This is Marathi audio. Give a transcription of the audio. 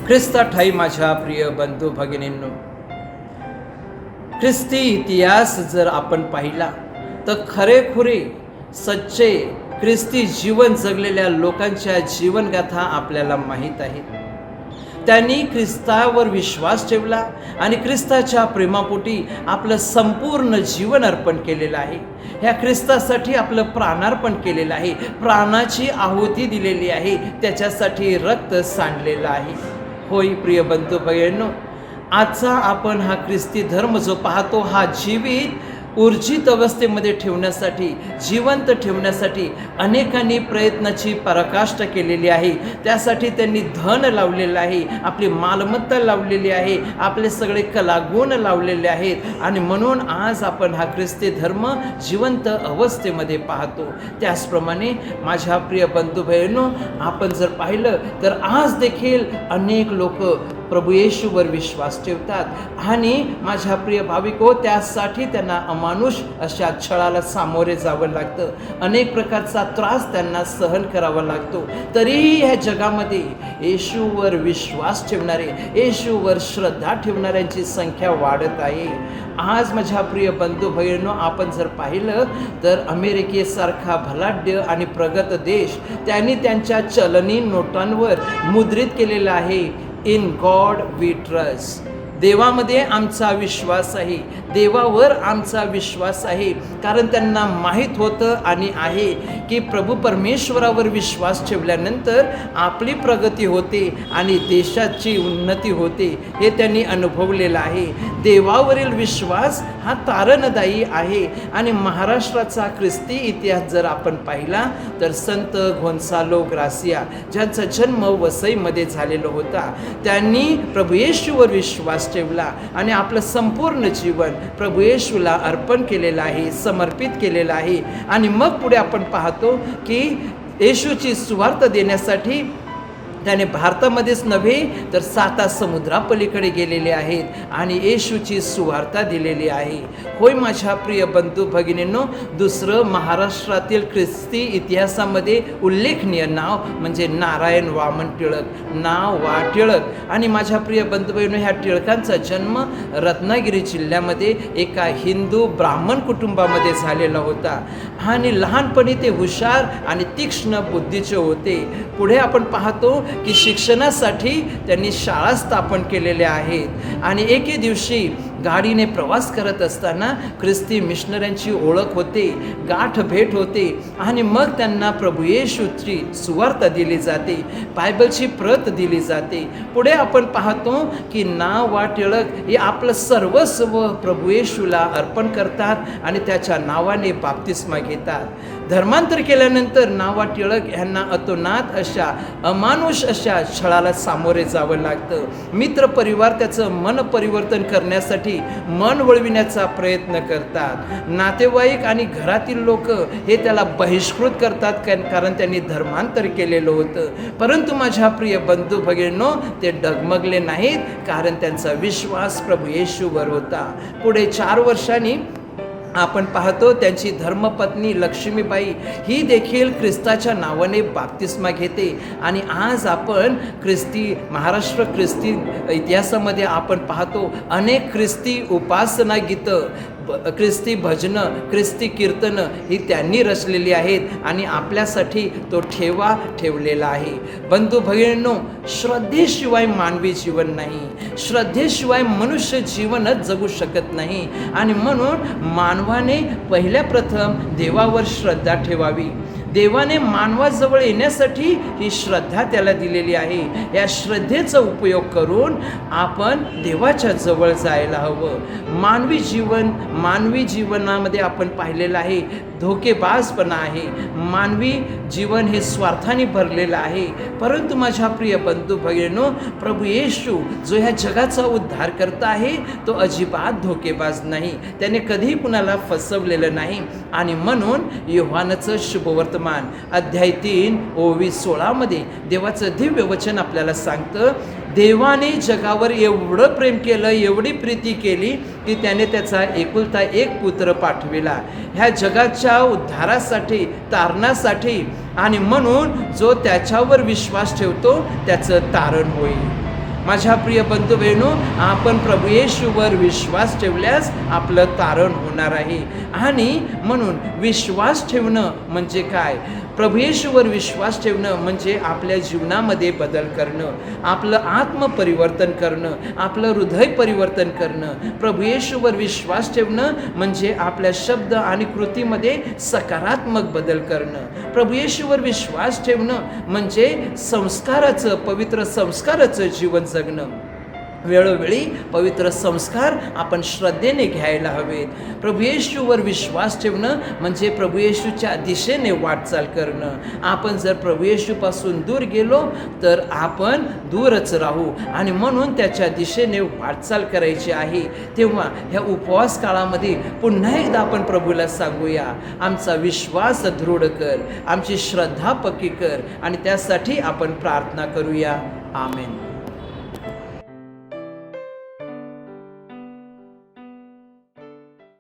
ख्रिस्ता ठाई माझ्या प्रिय बंधू भगिनींनो, ख्रिस्ती इतिहास जर आपण पाहिला तर खरेखुरे सच्चे ख्रिस्ती जीवन जगलेल्या लोकांच्या जीवनगाथा आपल्याला माहीत आहेत. त्यांनी ख्रिस्तावर विश्वास ठेवला आणि ख्रिस्ताच्या प्रेमापोटी आपलं संपूर्ण जीवन अर्पण केलेलं आहे. ह्या ख्रिस्तासाठी आपलं प्राणार्पण केलेलं आहे, प्राणाची आहुती दिलेली आहे, त्याच्यासाठी रक्त सांडलेलं आहे. होय प्रिय बंधू भगिनींनो, आजचा आपण हा ख्रिस्ती धर्म जो पाहतो हा जीवित ऊर्जित अवस्थेमध्ये ठेवण्यासाठी, जिवंत ठेवण्यासाठी अनेकांनी प्रयत्नाची पराकाष्ठा केलेली आहे. त्यासाठी त्यांनी धन लावलेलं आहे, आपली मालमत्ता लावलेली आहे, आपले सगळे कलागुण लावलेले आहेत आणि म्हणून आज आपण हा ख्रिस्ती धर्म जिवंत अवस्थेमध्ये पाहतो. त्याचप्रमाणे माझ्या प्रिय बंधू बहिणींनो, आपण जर पाहिलं तर आज देखील अनेक लोक प्रभू येशूवर विश्वास ठेवतात आणि माझ्या प्रिय भाविको, त्यासाठी त्यांना अमानुष अशा छळाला सामोरे जावं लागतं. अनेक प्रकारचा त्रास त्यांना सहन करावा लागतो. तरीही ह्या जगामध्ये येशूवर विश्वास ठेवणारे, येशूवर श्रद्धा ठेवणाऱ्यांची संख्या वाढत आहे. आज माझ्या प्रिय बंधू भगिनींनो, आपण जर पाहिलं तर अमेरिकेसारखा बलाढ्य आणि प्रगत देश त्यांनी त्यांच्या चलनी नोटांवर मुद्रित केलेलं आहे, इन गॉड वी ट्रस्ट. देवामध्ये आमचा विश्वास आहे, देवावर आमचा विश्वास आहे. कारण त्यांना माहीत होतं आणि आहे की प्रभू परमेश्वरावर विश्वास ठेवल्यानंतर आपली प्रगती होते आणि देशाची उन्नती होते, हे त्यांनी अनुभवलेलं आहे. देवावरील विश्वास हा तारणदायी आहे. आणि महाराष्ट्राचा ख्रिस्ती इतिहास जर आपण पाहिला तर संत गोन्सालो ग्रासिया, ज्यांचा जन्म वसईमध्ये झालेला होता, त्यांनी प्रभू येशूवर विश्वास ठेवला आणि आपलं संपूर्ण जीवन प्रभू येशूला अर्पण केलेलं आहे, समर्पित केलेलं आहे. आणि मग पुढे आपण पाहतो की येशूची सुवार्ता देण्यासाठी त्याने भारतामध्येच नव्हे तर 7 समुद्रापलीकडे गेलेले आहेत आणि येशूची सुवार्ता दिलेली आहे. होय माझ्या प्रिय बंधू भगिनींनो, दुसरं महाराष्ट्रातील ख्रिस्ती इतिहासामध्ये उल्लेखनीय नाव म्हणजे नारायण वामन टिळक, नाव वा टिळक. आणि माझ्या प्रिय बंधू भगिनींनो, ह्या टिळकांचा जन्म रत्नागिरी जिल्ह्यामध्ये एका हिंदू ब्राह्मण कुटुंबामध्ये झालेला होता आणि लहानपणी ते हुशार आणि तीक्ष्ण बुद्धीचे होते. पुढे आपण पाहतो की शिक्षणासाठी त्यांनी शाळा स्थापन केलेल्या आहेत आणि एके दिवशी गाडीने प्रवास करत असताना ख्रिस्ती मिशनऱ्यांची ओळख होते, गाठ भेट होते आणि मग त्यांना प्रभू येशूची सुवार्ता दिली जाते, बायबलची प्रत दिली जाते. पुढे आपण पाहतो की नाव वा टिळक हे आपलं सर्वस्व प्रभू येशूला अर्पण करतात आणि त्याच्या नावाने बाप्तिस्मा घेतात. धर्मांतर केल्यानंतर नावा टिळक यांना अतोनात अशा अमानुष अशा छळाला सामोरे जावं लागतं. मित्र परिवार त्याचं मन परिवर्तन करण्यासाठी मन वळविण्याचा प्रयत्न करतात. नातेवाईक आणि घरातील लोक हे त्याला बहिष्कृत करतात कारण त्यांनी धर्मांतर केलेलं होतं. परंतु माझ्या प्रिय बंधू भगिनींनो, ते डगमगले नाहीत कारण त्यांचा विश्वास प्रभू येशूवर होता. पुढे 4 वर्षांनी आपण पाहतो त्यांची धर्मपत्नी लक्ष्मीबाई ही देखील ख्रिस्ताच्या नावाने बाप्तिस्मा घेते. आणि आज आपण महाराष्ट्र ख्रिस्ती इतिहासामध्ये आपण पाहतो अनेक ख्रिस्ती उपासना गीतं, ख्रिस्ती भजनं, ख्रिस्ती कीर्तनं ही त्यांनी रचलेली आहेत आणि आपल्यासाठी तो ठेवा ठेवलेला आहे. बंधू भगिनींनो, श्रद्धेशिवाय मानवी जीवन नाही, श्रद्धेशिवाय मनुष्य जीवनच जगू शकत नाही. आणि म्हणून मानवाने पहिल्या प्रथम देवावर श्रद्धा ठेवावी. देवाने मानवाजवळ येण्यासाठी ही श्रद्धा त्याला दिलेली आहे. या श्रद्धेचा उपयोग करून आपण देवाच्या जवळ जायला हवं. मानवी जीवनामध्ये आपण पाहिलेलं आहे धोकेबाजपणा आहे, मानवी जीवन हे स्वार्थाने भरलेलं आहे. परंतु माझ्या प्रिय बंधू भगिनींनो, प्रभू येशू जो ह्या जगाचा उद्धार करता आहे तो अजिबात धोकेबाज नाही, त्याने कधीही कुणाला फसवलेलं नाही. आणि म्हणून योहानचं शुभवर्तमान अध्याय 3 ओवी 16 मध्ये देवाचं दिव्य वचन आपल्याला सांगतं, देवाने जगावर एवढं प्रेम केलं, एवढी प्रीती केली की त्याने त्याचा एकुलता एक पुत्र पाठविला ह्या जगाच्या उद्धारासाठी, तारणासाठी. आणि म्हणून जो त्याच्यावर विश्वास ठेवतो त्याचं तारण होईल. माझ्या प्रिय बंधू बहिणो, आपण प्रभू येशूवर विश्वास ठेवल्यास आपलं तारण होणार आहे. आणि म्हणून विश्वास ठेवणं म्हणजे काय? प्रभू येशूवर विश्वास ठेवणं म्हणजे आपल्या जीवनामध्ये बदल करणं, आपलं आत्मपरिवर्तन करणं, आपलं हृदय परिवर्तन करणं. प्रभू येशूवर विश्वास ठेवणं म्हणजे आपल्या शब्द आणि कृतीमध्ये सकारात्मक बदल करणं. प्रभू येशूवर विश्वास ठेवणं म्हणजे संस्काराचं, पवित्र संस्काराचं जीवन जगणं. वेळोवेळी पवित्र संस्कार आपण श्रद्धेने घ्यायला हवेत. प्रभू येशूवर विश्वास ठेवणं म्हणजे प्रभू येशूच्या दिशेने वाटचाल करणं. आपण जर प्रभू येशूपासून दूर गेलो तर आपण दूरच राहू, आणि म्हणून त्याच्या दिशेने वाटचाल करायची आहे. तेव्हा ह्या उपवास काळामध्ये पुन्हा एकदा आपण प्रभूला सांगूया, आमचा विश्वास दृढ कर, आमची श्रद्धा पक्की कर, आणि त्यासाठी आपण प्रार्थना करूया. आमेन.